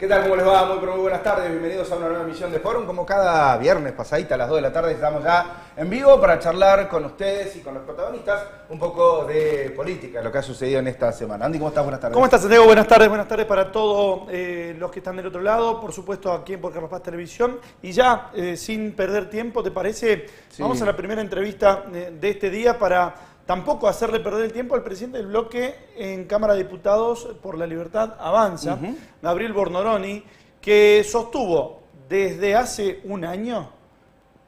¿Qué tal? ¿Cómo les va? Muy buenas tardes. Bienvenidos a una nueva emisión de Fórum. Como cada viernes pasadita a las 2 de la tarde estamos ya en vivo para charlar con ustedes y con los protagonistas un poco de política, lo que ha sucedido en esta semana. Andy, ¿cómo estás? Buenas tardes. ¿Cómo estás, Santiago? Buenas tardes para todos los que están del otro lado, por supuesto aquí en Por Carlos Paz Televisión. Y ya, sin perder tiempo, ¿te parece? Sí. Vamos a la primera entrevista de este día para tampoco hacerle perder el tiempo al presidente del bloque en Cámara de Diputados por la Libertad Avanza, Gabriel Bornoroni, que sostuvo desde hace un año: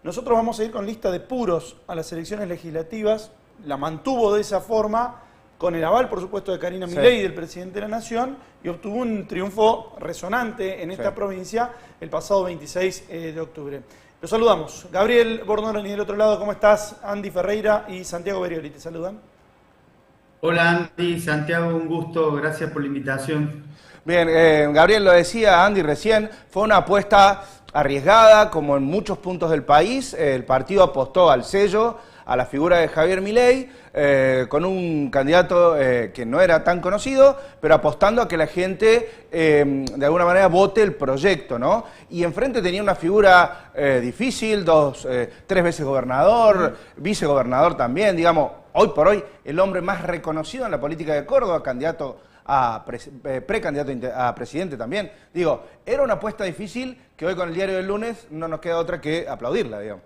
nosotros vamos a ir con lista de puros a las elecciones legislativas. La mantuvo de esa forma, con el aval, por supuesto, de Karina Milei y del presidente de la Nación, y obtuvo un triunfo resonante en esta provincia el pasado 26 de octubre. Los saludamos. Gabriel Bornoroni del otro lado, ¿cómo estás? Andy Ferreira y Santiago Berioli, ¿te saludan? Hola Andy, Santiago, un gusto, gracias por la invitación. Bien, Gabriel, lo decía Andy recién, fue una apuesta arriesgada, como en muchos puntos del país. El partido apostó al sello, a la figura de Javier Milei, con un candidato que no era tan conocido, pero apostando a que la gente de alguna manera vote el proyecto, ¿no? Y enfrente tenía una figura difícil, tres veces gobernador, vicegobernador también, digamos, hoy por hoy el hombre más reconocido en la política de Córdoba, candidato a precandidato a presidente también. Digo, era una apuesta difícil que hoy con el diario del lunes no nos queda otra que aplaudirla, digamos.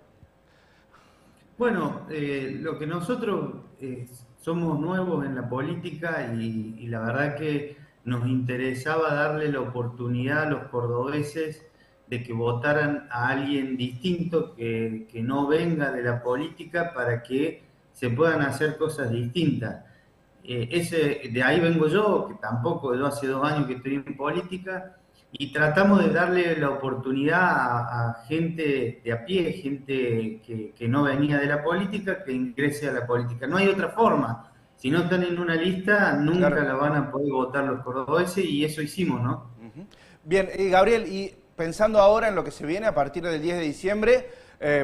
Bueno, lo que nosotros somos nuevos en la política y la verdad que nos interesaba darle la oportunidad a los cordobeses de que votaran a alguien distinto, que no venga de la política, para que se puedan hacer cosas distintas. De ahí vengo yo, que tampoco, yo hace 2 años que estoy en política, y tratamos de darle la oportunidad a gente de a pie, gente que no venía de la política, que ingrese a la política. No hay otra forma. Si no están en una lista, nunca la van a poder votar los cordobeses, y eso hicimos, ¿no? Bien, Gabriel, y pensando ahora en lo que se viene a partir del 10 de diciembre,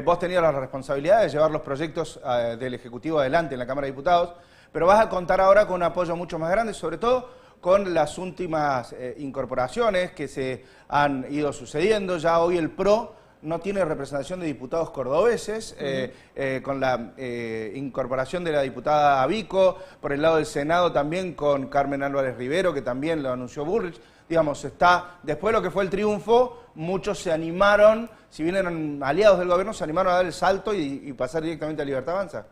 vos tenías la responsabilidad de llevar los proyectos del Ejecutivo adelante en la Cámara de Diputados, pero vas a contar ahora con un apoyo mucho más grande, sobre todo con las últimas incorporaciones que se han ido sucediendo. Ya hoy el PRO no tiene representación de diputados cordobeses, con la incorporación de la diputada Abico, por el lado del Senado también con Carmen Álvarez Rivero, que también lo anunció Bullrich. Digamos, después de lo que fue el triunfo, muchos se animaron, si bien eran aliados del gobierno, se animaron a dar el salto y pasar directamente a Libertad Avanza.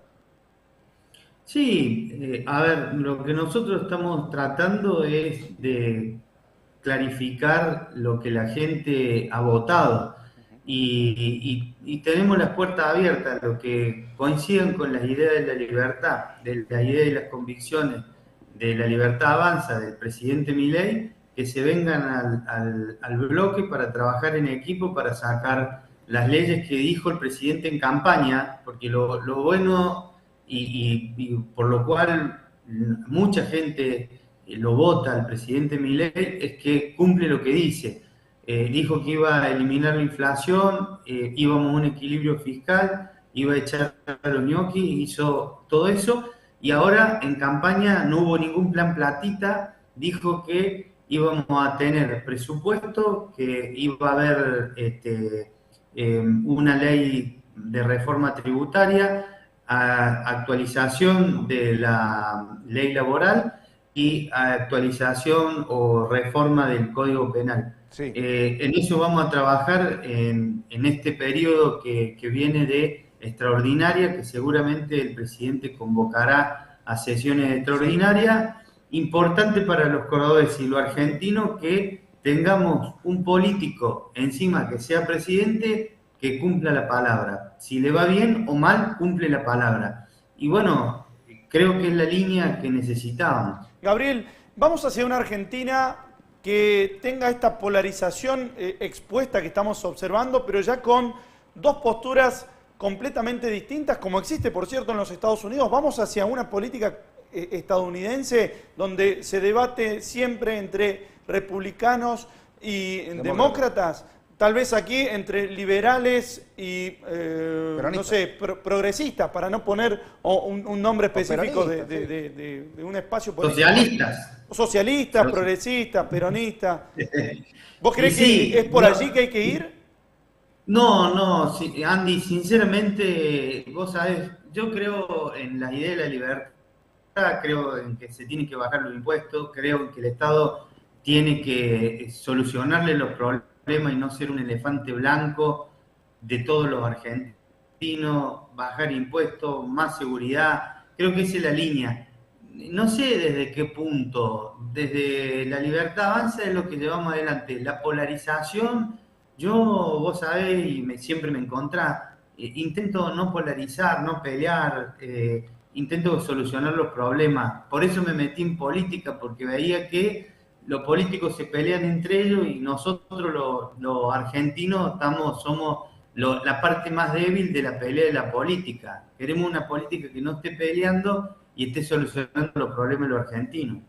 Sí, a ver, lo que nosotros estamos tratando es de clarificar lo que la gente ha votado y tenemos las puertas abiertas, lo que coinciden con las ideas de la libertad, de la idea y las convicciones de la Libertad Avanza del presidente Milei, que se vengan al bloque para trabajar en equipo, para sacar las leyes que dijo el presidente en campaña, porque lo bueno y por lo cual mucha gente lo vota al presidente Milei es que cumple lo que dice. Dijo que iba a eliminar la inflación, íbamos a un equilibrio fiscal, iba a echar a los ñoquis, hizo todo eso, y ahora en campaña no hubo ningún plan platita. Dijo que íbamos a tener presupuesto, que iba a haber una ley de reforma tributaria, actualización de la ley laboral y actualización o reforma del Código Penal. Sí. En eso vamos a trabajar en este periodo que viene de extraordinaria, que seguramente el presidente convocará a sesiones extraordinarias. Sí. Importante para los cordobeses y los argentinos que tengamos un político encima que sea presidente, que cumpla la palabra. Si le va bien o mal, cumple la palabra. Y bueno, creo que es la línea que necesitábamos. Gabriel, vamos hacia una Argentina que tenga esta polarización expuesta que estamos observando, pero ya con dos posturas completamente distintas, como existe, por cierto, en los Estados Unidos. Vamos hacia una política estadounidense donde se debate siempre entre republicanos y demócratas. Tal vez aquí entre liberales y, no sé, progresistas, para no poner un nombre específico de un espacio político. Socialistas. Socialistas, progresistas, peronistas. ¿Vos creés sí, que es por allí que hay que ir? No, sí, Andy, sinceramente, vos sabés, yo creo en la idea de la libertad, creo en que se tienen que bajar los impuestos, creo en que el Estado tiene que solucionarle los problemas y no ser un elefante blanco de todos los argentinos, bajar impuestos, más seguridad, creo que esa es la línea. No sé desde qué punto, desde la libertad avanza es lo que llevamos adelante, la polarización, yo, vos sabés, y siempre me encontrás, intento no polarizar, no pelear, intento solucionar los problemas. Por eso me metí en política, porque veía que los políticos se pelean entre ellos y nosotros los argentinos somos la parte más débil de la pelea de la política. Queremos una política que no esté peleando y esté solucionando los problemas de los argentinos.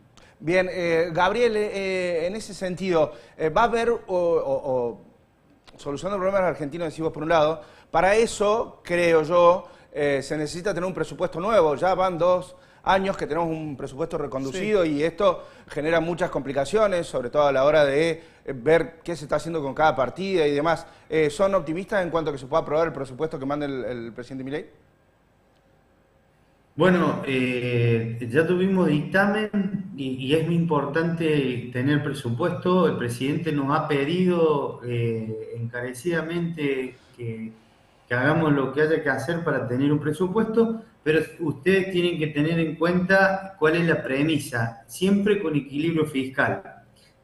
Bien, Gabriel, en ese sentido, ¿va a haber solucionando problemas argentinos, decimos por un lado? Para eso, creo yo, se necesita tener un presupuesto nuevo. Ya van 2 años que tenemos un presupuesto reconducido, sí, y esto genera muchas complicaciones, sobre todo a la hora de ver qué se está haciendo con cada partida y demás. ¿Son optimistas en cuanto a que se pueda aprobar el presupuesto que manda el presidente Milei? Bueno, ya tuvimos dictamen y es muy importante tener presupuesto. El presidente nos ha pedido encarecidamente que hagamos lo que haya que hacer para tener un presupuesto, pero ustedes tienen que tener en cuenta cuál es la premisa, siempre con equilibrio fiscal.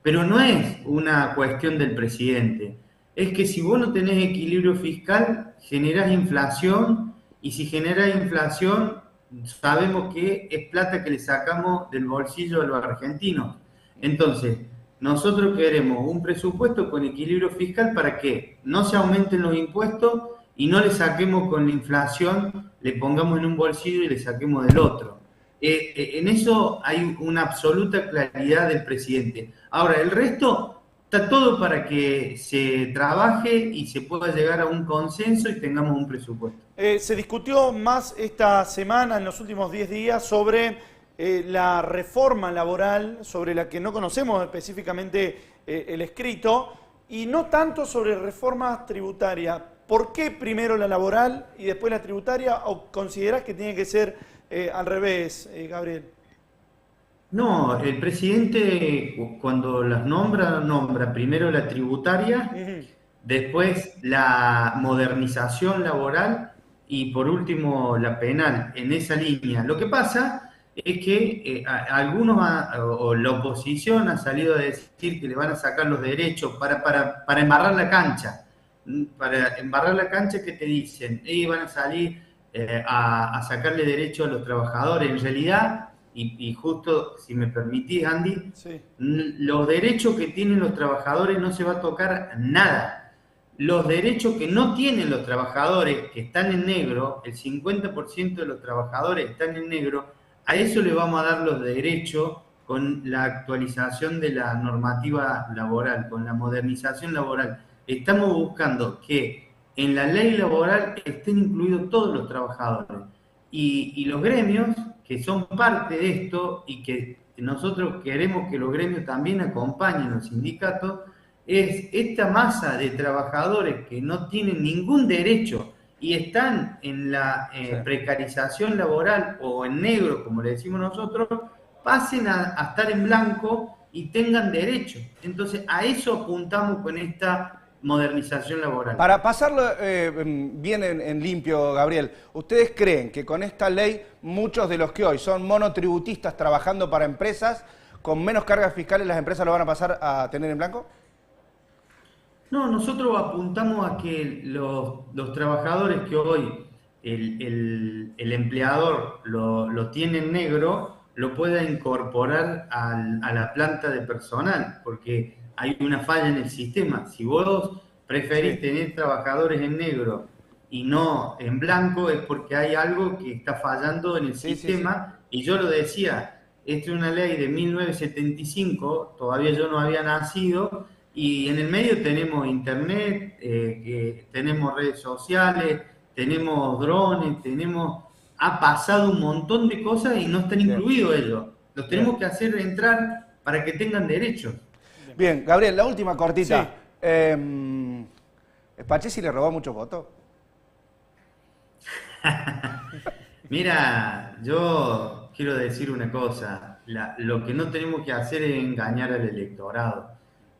Pero no es una cuestión del presidente, es que si vos no tenés equilibrio fiscal, generás inflación, y si generás inflación, sabemos que es plata que le sacamos del bolsillo a los argentinos. Entonces, nosotros queremos un presupuesto con equilibrio fiscal para que no se aumenten los impuestos y no le saquemos con la inflación, le pongamos en un bolsillo y le saquemos del otro. En eso hay una absoluta claridad del presidente. Ahora, el resto está todo para que se trabaje y se pueda llegar a un consenso y tengamos un presupuesto. Se discutió más esta semana, en los últimos 10 días, sobre la reforma laboral, sobre la que no conocemos específicamente el escrito, y no tanto sobre reformas tributarias. ¿Por qué primero la laboral y después la tributaria? ¿O considerás que tiene que ser al revés, Gabriel? No, el presidente cuando las nombra primero la tributaria, después la modernización laboral y por último la penal, en esa línea. Lo que pasa es que algunos o la oposición ha salido a decir que le van a sacar los derechos para embarrar la cancha. Para embarrar la cancha, que te dicen, van a salir a sacarle derecho a los trabajadores. En realidad, y justo si me permitís, Andy, sí, los derechos que tienen los trabajadores no se va a tocar nada. Los derechos que no tienen los trabajadores, que están en negro, el 50% de los trabajadores están en negro, a eso le vamos a dar los derechos con la actualización de la normativa laboral, con la modernización laboral. Estamos buscando que en la ley laboral estén incluidos todos los trabajadores. Y los gremios, que son parte de esto y que nosotros queremos que los gremios también acompañen a los sindicatos, es esta masa de trabajadores que no tienen ningún derecho y están en la precarización laboral o en negro, como le decimos nosotros, pasen a estar en blanco y tengan derecho. Entonces, a eso apuntamos con esta modernización laboral. Para pasarlo bien en limpio, Gabriel, ¿ustedes creen que con esta ley muchos de los que hoy son monotributistas trabajando para empresas con menos cargas fiscales, las empresas lo van a pasar a tener en blanco? No, nosotros apuntamos a que los trabajadores que hoy el empleador lo tiene en negro, lo pueda incorporar a la planta de personal, porque hay una falla en el sistema. Si vos preferís tener trabajadores en negro y no en blanco, es porque hay algo que está fallando en el sistema. Y yo lo decía, esta es una ley de 1975, todavía yo no había nacido, y en el medio tenemos internet, tenemos redes sociales, tenemos drones, ha pasado un montón de cosas y no están incluidos ellos. Los tenemos que hacer entrar para que tengan derechos. Bien, Gabriel, la última cortita. Sí. ¿Pachesi le robó muchos votos? Mira, yo quiero decir una cosa, lo que no tenemos que hacer es engañar al electorado.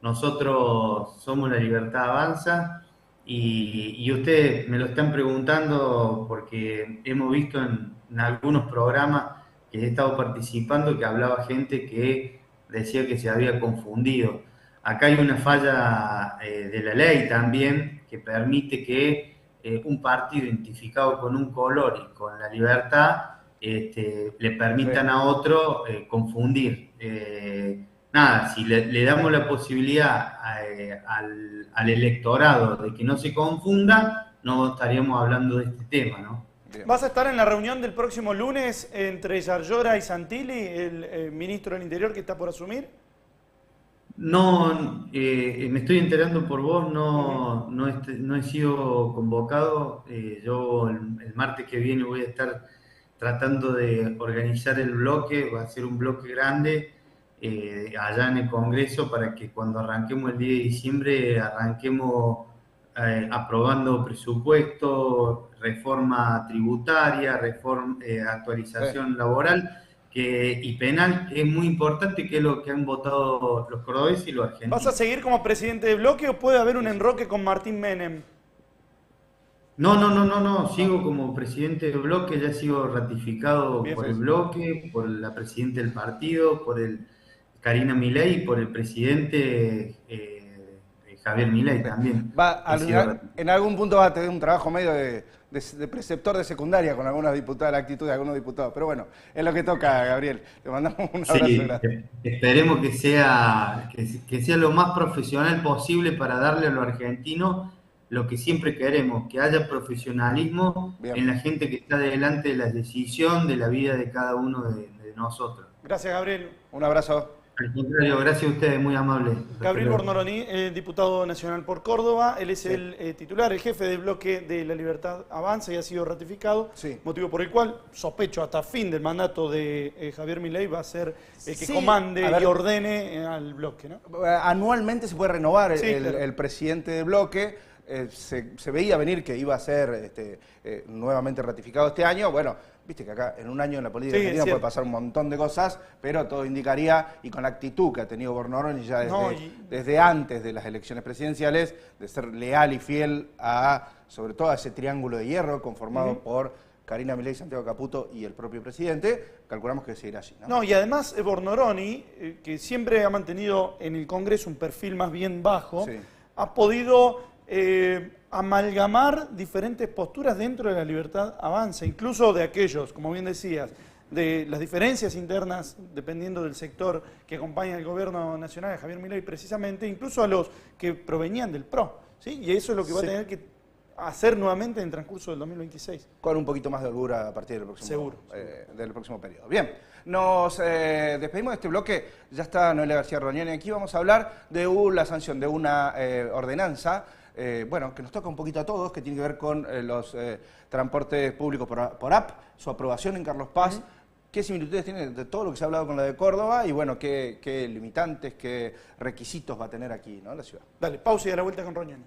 Nosotros somos La Libertad Avanza y ustedes me lo están preguntando porque hemos visto en algunos programas que he estado participando que hablaba gente que decía que se había confundido. Acá hay una falla de la ley también que permite que un partido identificado con un color y con la libertad le permitan a otro confundir. Nada, si le damos la posibilidad al electorado de que no se confunda, no estaríamos hablando de este tema, ¿no? ¿Vas a estar en la reunión del próximo lunes entre Yarlora y Santilli, el ministro del Interior que está por asumir? No, me estoy enterando por vos, no he sido convocado. Yo el martes que viene voy a estar tratando de organizar el bloque, va a ser un bloque grande allá en el Congreso para que cuando arranquemos el 10 de diciembre arranquemos aprobando presupuesto, reforma tributaria, actualización laboral y penal, que es muy importante, que es lo que han votado los cordobeses y los argentinos. ¿Vas a seguir como presidente de bloque o puede haber un enroque con Martín Menem? No, sigo como presidente del bloque, ya sigo ratificado por el bloque, por la presidenta del partido, por Karina Milei y por el presidente Javier Milei también. En algún punto va a tener un trabajo medio de preceptor de secundaria con algunas diputadas, la actitud de algunos diputados. Pero bueno, es lo que toca, Gabriel. Te mandamos un abrazo grande. Esperemos que sea lo más profesional posible para darle a los argentinos lo que siempre queremos, que haya profesionalismo en la gente que está delante de la decisión de la vida de cada uno de nosotros. Gracias, Gabriel. Un abrazo. Al contrario, gracias a ustedes, muy amables. Gabriel Bornoroni, diputado nacional por Córdoba, él es el titular, el jefe del bloque de La Libertad Avanza y ha sido ratificado, motivo por el cual sospecho hasta fin del mandato de Javier Milei va a ser el que comande y ordene al bloque, ¿no? Anualmente se puede renovar el presidente del bloque. Se veía venir que iba a ser nuevamente ratificado este año. Bueno, viste que acá en un año en la política argentina puede pasar un montón de cosas, pero todo indicaría, y con la actitud que ha tenido Bornoroni ya desde antes de las elecciones presidenciales, de ser leal y fiel sobre todo a ese triángulo de hierro conformado por Karina Milei, Santiago Caputo y el propio presidente, calculamos que seguirá así, ¿no? No, y además Bornoroni, que siempre ha mantenido en el Congreso un perfil más bien bajo, ha podido amalgamar diferentes posturas dentro de La Libertad Avanza, incluso de aquellos, como bien decías, de las diferencias internas, dependiendo del sector que acompaña al gobierno nacional de Javier Milei precisamente, incluso a los que provenían del PRO, ¿sí? Y eso es lo que va a tener que hacer nuevamente en el transcurso del 2026. Con un poquito más de holgura a partir del próximo periodo. Bien, nos despedimos de este bloque. Ya está Noelia García Rognoni aquí. Vamos a hablar de la sanción de una ordenanza que nos toca un poquito a todos, que tiene que ver con los transportes públicos por app, su aprobación en Carlos Paz. ¿Qué similitudes tiene de todo lo que se ha hablado con la de Córdoba? Y bueno, qué limitantes, qué requisitos va a tener aquí, ¿no?, la ciudad. Dale, pausa y a la vuelta con Rognoni.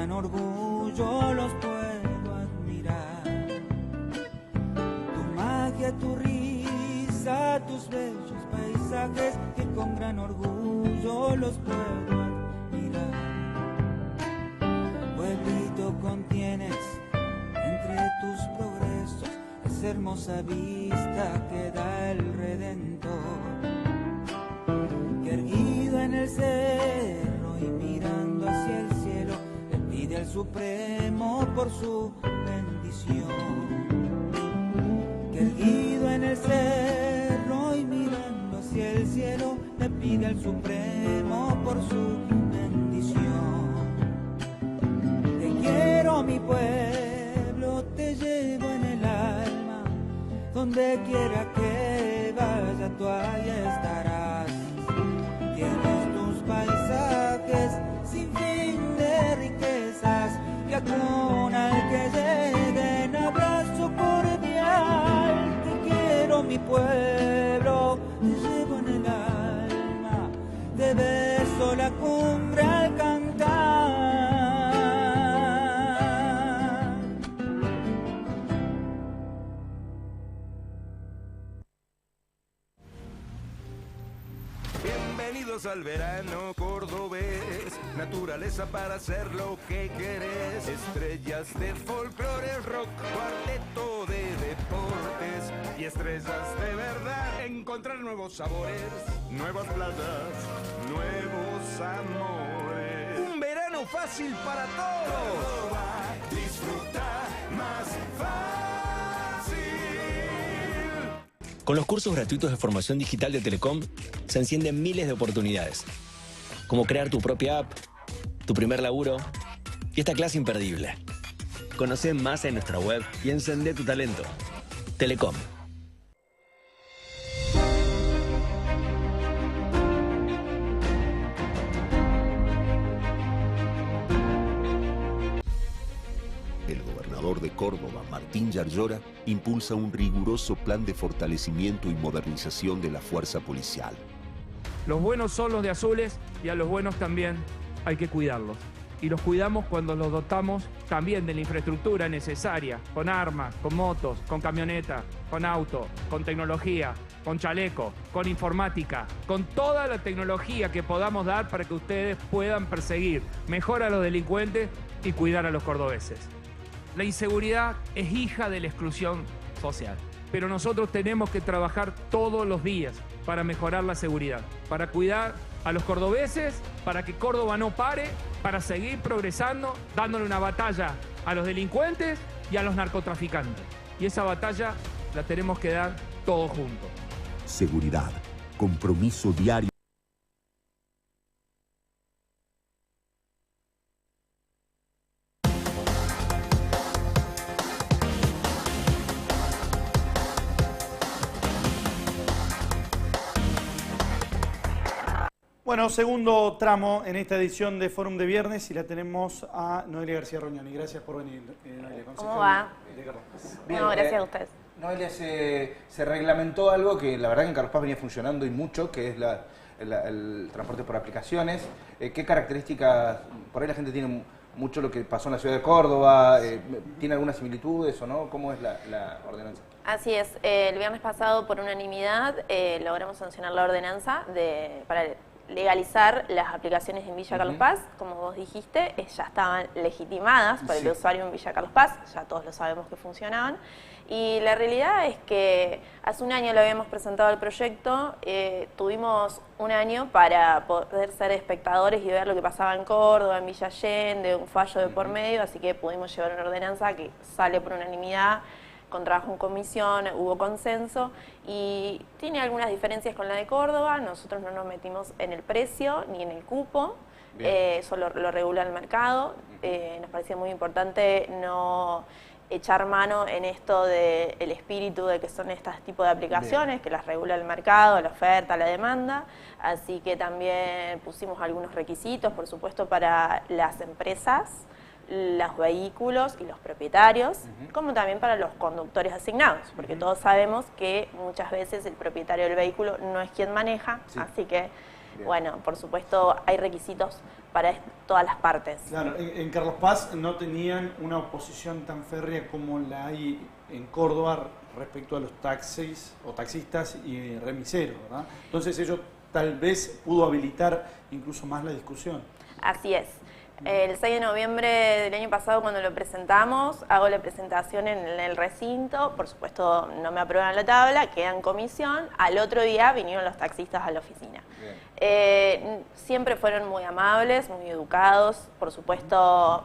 gran orgullo los puedo admirar. Tu magia, tu risa, tus bellos paisajes que con gran orgullo los puedo admirar. Pueblito, contienes entre tus progresos esa hermosa vista que da el Redentor, que erguido en el cerro y mirando hacia el cielo le pide al Supremo por su bendición. Que erguido en el cerro y mirando hacia el cielo le pide al Supremo por su bendición. Te quiero, mi pueblo, te llevo en el alma, donde quiera que vaya tú ahí estarás. Tienes tus paisajes sin fin de riquezas que aconan al que lleguen. Abrazo cordial, te quiero, mi pueblo, te llevo en el alma, te beso la cumbre al cantar. Bienvenidos al verano cordobés, naturaleza para hacer lo que querés, estrellas de folclore, rock, cuarteto de deportes y estrellas de verdad. Encontrar nuevos sabores, nuevas playas, nuevos amores. Un verano fácil para todos. Córdoba, disfruta más fácil. Con los cursos gratuitos de formación digital de Telecom, se encienden miles de oportunidades, como crear tu propia app, tu primer laburo y esta clase imperdible. Conoce más en nuestra web y encendé tu talento. Telecom. El gobernador de Córdoba, Martín Yarlora, impulsa un riguroso plan de fortalecimiento y modernización de la fuerza policial. Los buenos son los de azules y a los buenos también hay que cuidarlos. Y los cuidamos cuando los dotamos también de la infraestructura necesaria, con armas, con motos, con camionetas, con auto, con tecnología, con chaleco, con informática, con toda la tecnología que podamos dar para que ustedes puedan perseguir mejor a los delincuentes y cuidar a los cordobeses. La inseguridad es hija de la exclusión social, pero nosotros tenemos que trabajar todos los días para mejorar la seguridad, para cuidar a los cordobeses, para que Córdoba no pare, para seguir progresando, dándole una batalla a los delincuentes y a los narcotraficantes. Y esa batalla la tenemos que dar todos juntos. Seguridad, compromiso diario. Bueno, segundo tramo en esta edición de Fórum de Viernes y la tenemos a Noelia García Rognoni. Gracias por venir, Noelia. ¿Cómo va? Bien, No, gracias a ustedes. Noelia, se reglamentó algo que la verdad que en Carlos Paz venía funcionando y mucho, que es el transporte por aplicaciones. ¿Qué características? Por ahí la gente tiene mucho lo que pasó en la ciudad de Córdoba. ¿Tiene algunas similitudes o no? ¿Cómo es la ordenanza? Así es. El viernes pasado, por unanimidad, logramos sancionar la ordenanza para legalizar las aplicaciones en Villa Carlos Paz. Como vos dijiste, ya estaban legitimadas por el usuario en Villa Carlos Paz, ya todos lo sabemos que funcionaban. Y la realidad es que hace un año lo habíamos presentado el proyecto, tuvimos un año para poder ser espectadores y ver lo que pasaba en Córdoba, en Villa Allende, un fallo de por medio, así que pudimos llevar una ordenanza que sale por unanimidad, con trabajo en comisión, hubo consenso y tiene algunas diferencias con la de Córdoba. Nosotros no nos metimos en el precio ni en el cupo, eso lo regula el mercado. Nos parecía muy importante no echar mano en esto del espíritu de que son estos tipos de aplicaciones, que las regula el mercado, la oferta, la demanda. Así que también pusimos algunos requisitos, por supuesto, para las empresas, los vehículos y los propietarios, como también para los conductores asignados, porque todos sabemos que muchas veces el propietario del vehículo no es quien maneja, así que Bueno, por supuesto hay requisitos para todas las partes. Claro, en Carlos Paz no tenían una oposición tan férrea como la hay en Córdoba respecto a los taxis o taxistas y remiseros, ¿verdad? Entonces ello tal vez pudo habilitar incluso más la discusión. Así es. El 6 de noviembre del año pasado, cuando lo presentamos, hago la presentación en el recinto, por supuesto no me aprueban la tabla, queda en comisión, al otro día vinieron los taxistas a la oficina. Siempre fueron muy amables, muy educados, por supuesto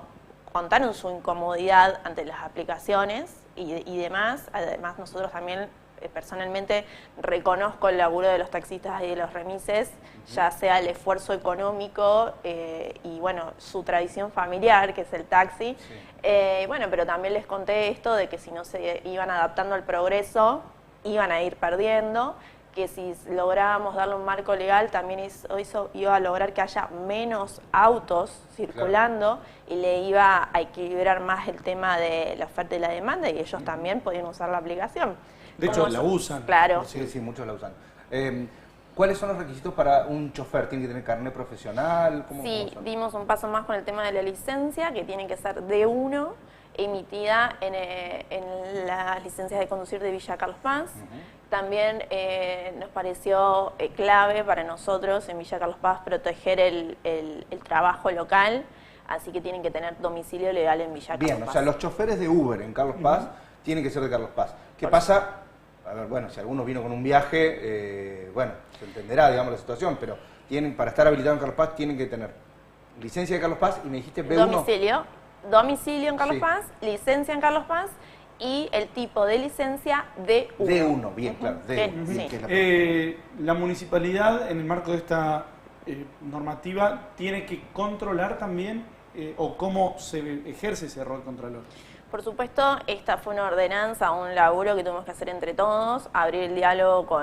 contaron su incomodidad ante las aplicaciones y demás. Además nosotros también personalmente reconozco el laburo de los taxistas y de los remises, ya sea el esfuerzo económico y bueno, su tradición familiar, que es el taxi. Bueno, pero también les conté esto de que si no se iban adaptando al progreso, iban a ir perdiendo, que si lográbamos darle un marco legal, también eso iba a lograr que haya menos autos circulando, y le iba a equilibrar más el tema de la oferta y la demanda, y ellos también podían usar la aplicación. De hecho, la usan. Claro. Sí, muchos la usan. ¿Cuáles son los requisitos para un chofer? ¿Tiene que tener carnet profesional? Sí, dimos un paso más con el tema de la licencia, que tiene que ser D1, emitida en las licencias de conducir de Villa Carlos Paz. También nos pareció clave para nosotros en Villa Carlos Paz proteger el trabajo local, así que tienen que tener domicilio legal en Villa Carlos Paz. Bien, o sea, los choferes de Uber en Carlos Paz tienen que ser de Carlos Paz. ¿Qué pasa? A ver, bueno, si alguno vino con un viaje, bueno, se entenderá, digamos, la situación, pero para estar habilitado en Carlos Paz tienen que tener licencia de Carlos Paz y me dijiste B1. Domicilio en Carlos Paz, licencia en Carlos Paz y el tipo de licencia D1. D1, bien, claro. La municipalidad, en el marco de esta normativa, tiene que controlar también o cómo se ejerce ese rol contralor. Por supuesto, esta fue una ordenanza, un laburo que tuvimos que hacer entre todos, abrir el diálogo con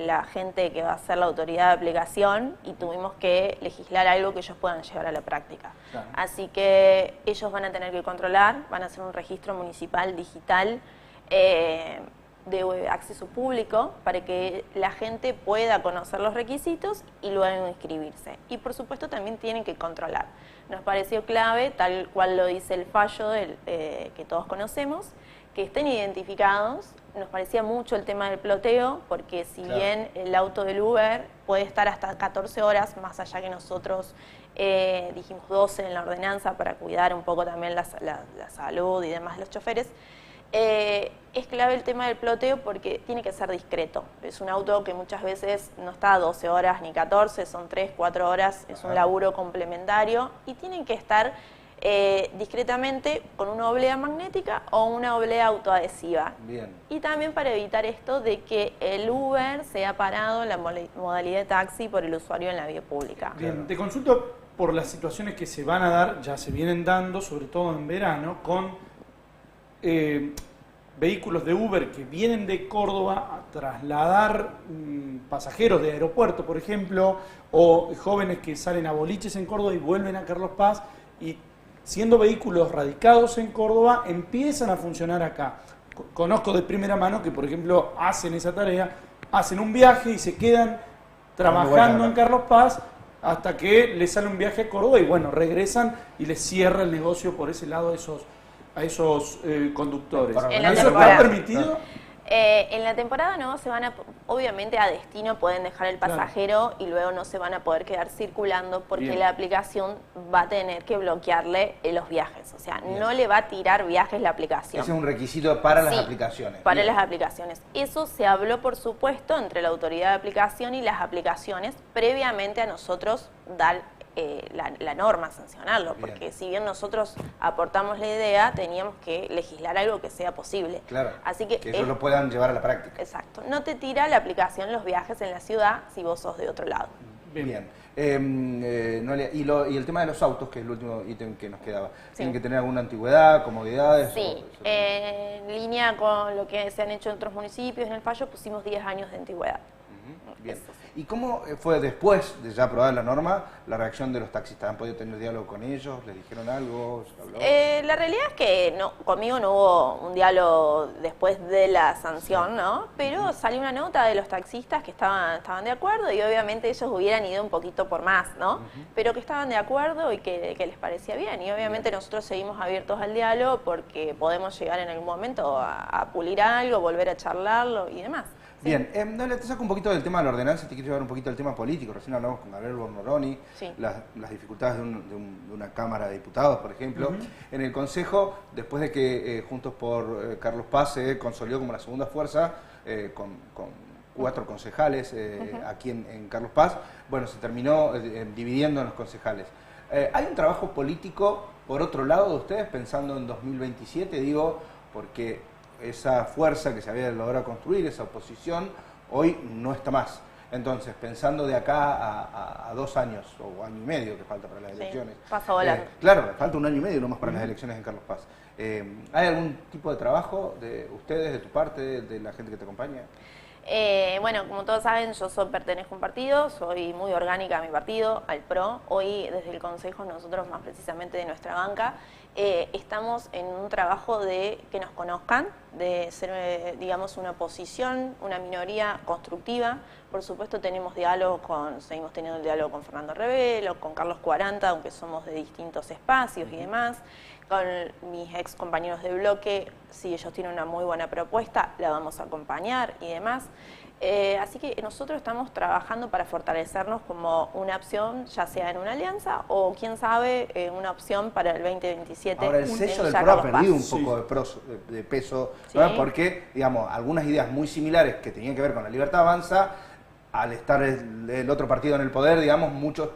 la gente que va a ser la autoridad de aplicación y tuvimos que legislar algo que ellos puedan llevar a la práctica. Claro. Así que ellos van a tener que controlar, van a hacer un registro municipal digital de acceso público para que la gente pueda conocer los requisitos y luego inscribirse. Y por supuesto también tienen que controlar. Nos pareció clave, tal cual lo dice el fallo que todos conocemos, que estén identificados. Nos parecía mucho el tema del ploteo, porque si bien el auto del Uber puede estar hasta 14 horas, más allá que nosotros dijimos 12 en la ordenanza para cuidar un poco también la salud y demás de los choferes, es clave el tema del ploteo porque tiene que ser discreto. Es un auto que muchas veces no está 12 horas ni 14, son 3, 4 horas, es un laburo complementario y tienen que estar discretamente con una oblea magnética o una oblea autoadhesiva. Bien. Y también para evitar esto de que el Uber sea parado en la modalidad de taxi por el usuario en la vía pública. Bien, te consulto por las situaciones que se van a dar, ya se vienen dando, sobre todo en verano, con vehículos de Uber que vienen de Córdoba a trasladar pasajeros de aeropuerto, por ejemplo, o jóvenes que salen a boliches en Córdoba y vuelven a Carlos Paz, y siendo vehículos radicados en Córdoba, empiezan a funcionar acá. Conozco de primera mano que, por ejemplo, hacen esa tarea, hacen un viaje y se quedan trabajando en Carlos Paz hasta que les sale un viaje a Córdoba y, bueno, regresan y les cierra el negocio por ese lado a esos conductores. ¿Eso está permitido? En la temporada no se van a, obviamente a destino pueden dejar el pasajero y luego no se van a poder quedar circulando porque la aplicación va a tener que bloquearle los viajes, o sea, no le va a tirar viajes la aplicación. Ese es un requisito para las aplicaciones. Para las aplicaciones. Eso se habló, por supuesto, entre la autoridad de aplicación y las aplicaciones previamente a nosotros dar la norma, sancionarlo, porque si bien nosotros aportamos la idea, teníamos que legislar algo que sea posible. Claro, así que ellos lo puedan llevar a la práctica. Exacto. No te tira la aplicación los viajes en la ciudad si vos sos de otro lado. Bien. Noelia, y el tema de los autos, que es el último ítem que nos quedaba. ¿Tienen que tener alguna antigüedad, comodidades? Sí, en línea con lo que se han hecho en otros municipios, en el fallo pusimos 10 años de antigüedad. Bien. ¿Y cómo fue después de ya aprobada la norma la reacción de los taxistas? ¿Han podido tener diálogo con ellos? ¿Les dijeron algo? ¿Se habló? La realidad es que conmigo no hubo un diálogo después de la sanción, ¿no? Pero salió una nota de los taxistas que estaban de acuerdo y obviamente ellos hubieran ido un poquito por más, ¿no? Pero que estaban de acuerdo y que les parecía bien. Y obviamente nosotros seguimos abiertos al diálogo porque podemos llegar en algún momento a pulir algo, volver a charlarlo y demás. ¿Sí? Bien, Noelia, te saco un poquito del tema de la ordenanza y te quiero llevar un poquito al tema político. Recién hablamos con Gabriel Bornoroni, las dificultades de una Cámara de Diputados, por ejemplo. En el Consejo, después de que Juntos por Carlos Paz se consolidó como la segunda fuerza, con 4 concejales aquí en Carlos Paz, bueno, se terminó dividiendo en los concejales. ¿Hay un trabajo político, por otro lado, de ustedes, pensando en 2027? Digo, porque esa fuerza que se había logrado construir, esa oposición, hoy no está más. Entonces, pensando de acá a 2 años o año y medio que falta para las elecciones. Pasa volando. Claro, falta un año y medio nomás para las elecciones en Carlos Paz. ¿Hay algún tipo de trabajo de ustedes, de tu parte, de la gente que te acompaña? Bueno, como todos saben, yo pertenezco a un partido, soy muy orgánica a mi partido, al PRO. Hoy, desde el Consejo, nosotros más precisamente de nuestra banca, estamos en un trabajo de que nos conozcan, de ser, digamos, una oposición, una minoría constructiva. Por supuesto seguimos teniendo el diálogo con Fernando Rebelo, con Carlos 40, aunque somos de distintos espacios y demás. Con mis ex compañeros de bloque, si ellos tienen una muy buena propuesta, la vamos a acompañar y demás. Así que nosotros estamos trabajando para fortalecernos como una opción, ya sea en una alianza o, quién sabe, una opción para el 2027. Ahora, el sello del PRO ha perdido un poco de peso, ¿no? Porque, digamos, algunas ideas muy similares que tenían que ver con la Libertad Avanza, al estar el otro partido en el poder, digamos, muchos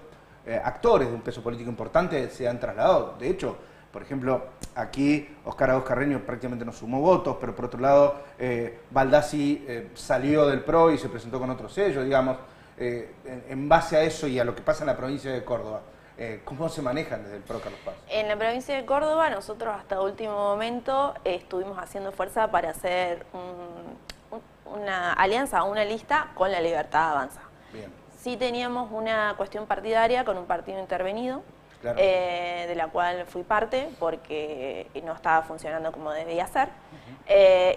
actores de un peso político importante se han trasladado. De hecho, por ejemplo, aquí Óscar Agos Carreño prácticamente no sumó votos, pero por otro lado Baldassi salió del PRO y se presentó con otro sello, digamos. En base a eso y a lo que pasa en la provincia de Córdoba, ¿cómo se manejan desde el PRO Carlos Paz? En la provincia de Córdoba nosotros hasta último momento estuvimos haciendo fuerza para hacer una alianza, una lista con la Libertad Avanza. Bien. Sí teníamos una cuestión partidaria con un partido intervenido, claro, de la cual fui parte porque no estaba funcionando como debía ser.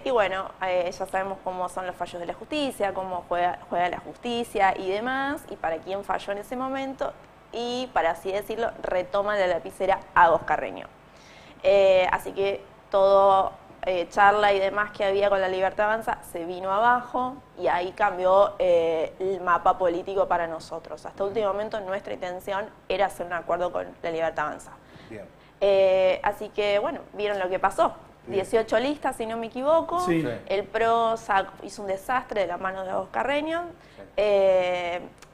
Y bueno, ya sabemos cómo son los fallos de la justicia, cómo juega la justicia y demás, y para quién falló en ese momento, y para así decirlo, retoma la lapicera Agos Carreño. Así que todo charla y demás que había con la Libertad Avanza se vino abajo y ahí cambió el mapa político para nosotros. Hasta último momento nuestra intención era hacer un acuerdo con la Libertad Avanza. Bien. Así que bueno, vieron lo que pasó. 18 listas, si no me equivoco. Sí. El PRO hizo un desastre de la mano de Agos Carreño.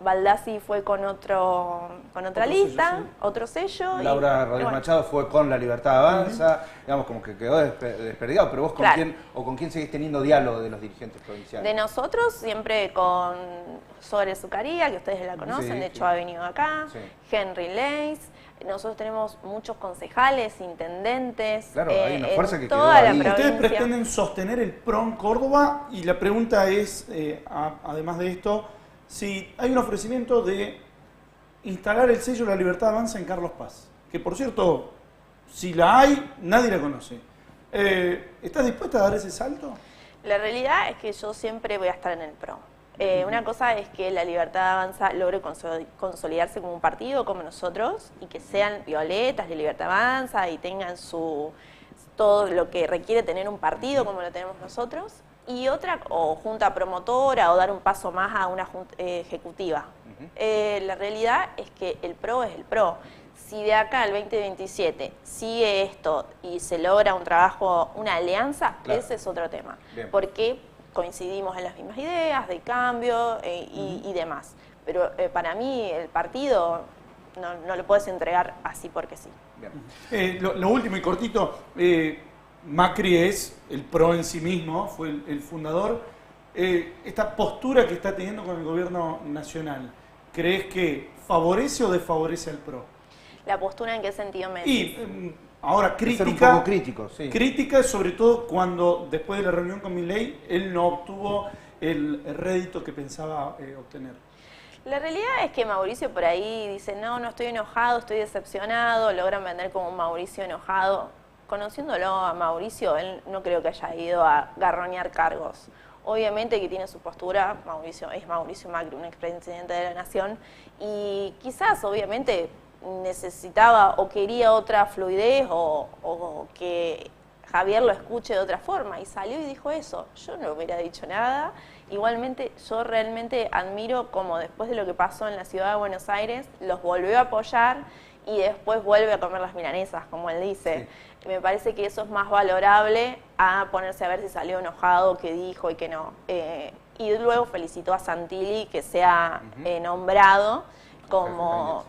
Baldassi fue con otra lista, sello, sí. Otro sello. Laura Rodríguez Machado fue con la Libertad Avanza, digamos, como que quedó desperdigado, pero vos con quién seguís teniendo diálogo de los dirigentes provinciales. De nosotros, siempre con Sore Zucaría, que ustedes la conocen, de hecho ha venido acá, Henry Leis. Nosotros tenemos muchos concejales, intendentes, claro, hay una fuerza que toda quedó la ahí. provincia. Ustedes pretenden sostener el PRO en Córdoba y la pregunta es, además de esto, si hay un ofrecimiento de instalar el sello de la Libertad Avanza en Carlos Paz, que por cierto, si la hay, nadie la conoce. ¿Estás dispuesta a dar ese salto? La realidad es que yo siempre voy a estar en el PRO. Una cosa es que la Libertad Avanza logre consolidarse como un partido como nosotros y que sean violetas de Libertad Avanza y tengan todo lo que requiere tener un partido como lo tenemos nosotros, y otra, o junta promotora, o dar un paso más a una junta ejecutiva. La realidad es que el PRO es el PRO. Si de acá al 2027 sigue esto y se logra un trabajo, una alianza, ese es otro tema. Bien. Porque coincidimos en las mismas ideas de cambio y demás. Pero para mí el partido no lo puedes entregar así porque sí. Bien. Lo último y cortito, Macri es el PRO en sí mismo, fue el fundador. Esta postura que está teniendo con el gobierno nacional, ¿crees que favorece o desfavorece al PRO? ¿La postura en qué sentido me decís? Ahora, crítica, ser un poco crítico, sí. Crítica sobre todo cuando después de la reunión con Milei él no obtuvo el rédito que pensaba obtener. La realidad es que Mauricio por ahí dice, no estoy enojado, estoy decepcionado, logran vender como un Mauricio enojado. Conociéndolo a Mauricio, él no creo que haya ido a garroñar cargos. Obviamente que tiene su postura, Mauricio es Mauricio Macri, un expresidente de la Nación, y quizás obviamente necesitaba o quería otra fluidez o que Javier lo escuche de otra forma, y salió y dijo eso. Yo no hubiera dicho nada. Igualmente yo realmente admiro cómo después de lo que pasó en la ciudad de Buenos Aires los volvió a apoyar y después vuelve a comer las milanesas, como él dice. Sí. Me parece que eso es más valorable a ponerse a ver si salió enojado, qué dijo y qué no. Y luego felicitó a Santilli que sea nombrado como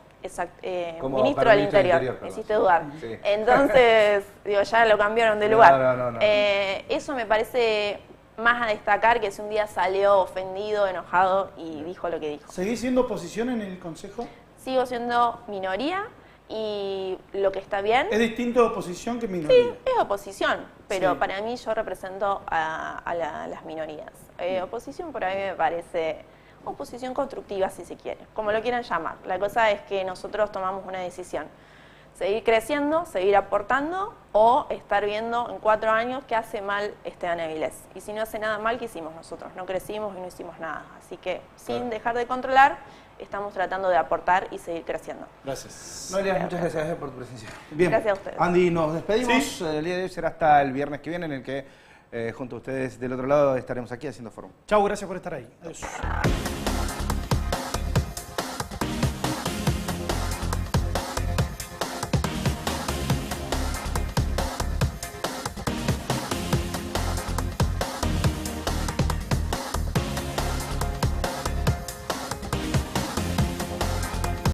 ministro del Interior. Me hiciste dudar. Sí. Entonces, digo, ya lo cambiaron de lugar. No. Eso me parece más a destacar, que si un día salió ofendido, enojado y dijo lo que dijo. ¿Seguís siendo oposición en el Consejo? Sigo siendo minoría y lo que está bien... ¿Es distinto oposición que minoría? Sí, es oposición, pero sí. Para mí yo represento a las minorías. Oposición por ahí me parece oposición constructiva, si se quiere, como lo quieran llamar. La cosa es que nosotros tomamos una decisión. Seguir creciendo, seguir aportando o estar viendo en 4 años qué hace mal Esteban Avilés. Y si no hace nada mal, ¿qué hicimos nosotros? No crecimos y no hicimos nada. Así que sin dejar de controlar, estamos tratando de aportar y seguir creciendo. Gracias. Noelia, muchas gracias por tu presencia. Bien. Gracias a ustedes. Andy, nos despedimos. Sí. El día de hoy será hasta el viernes que viene, en el que junto a ustedes del otro lado estaremos aquí haciendo foro. Chau, gracias por estar ahí. Adiós.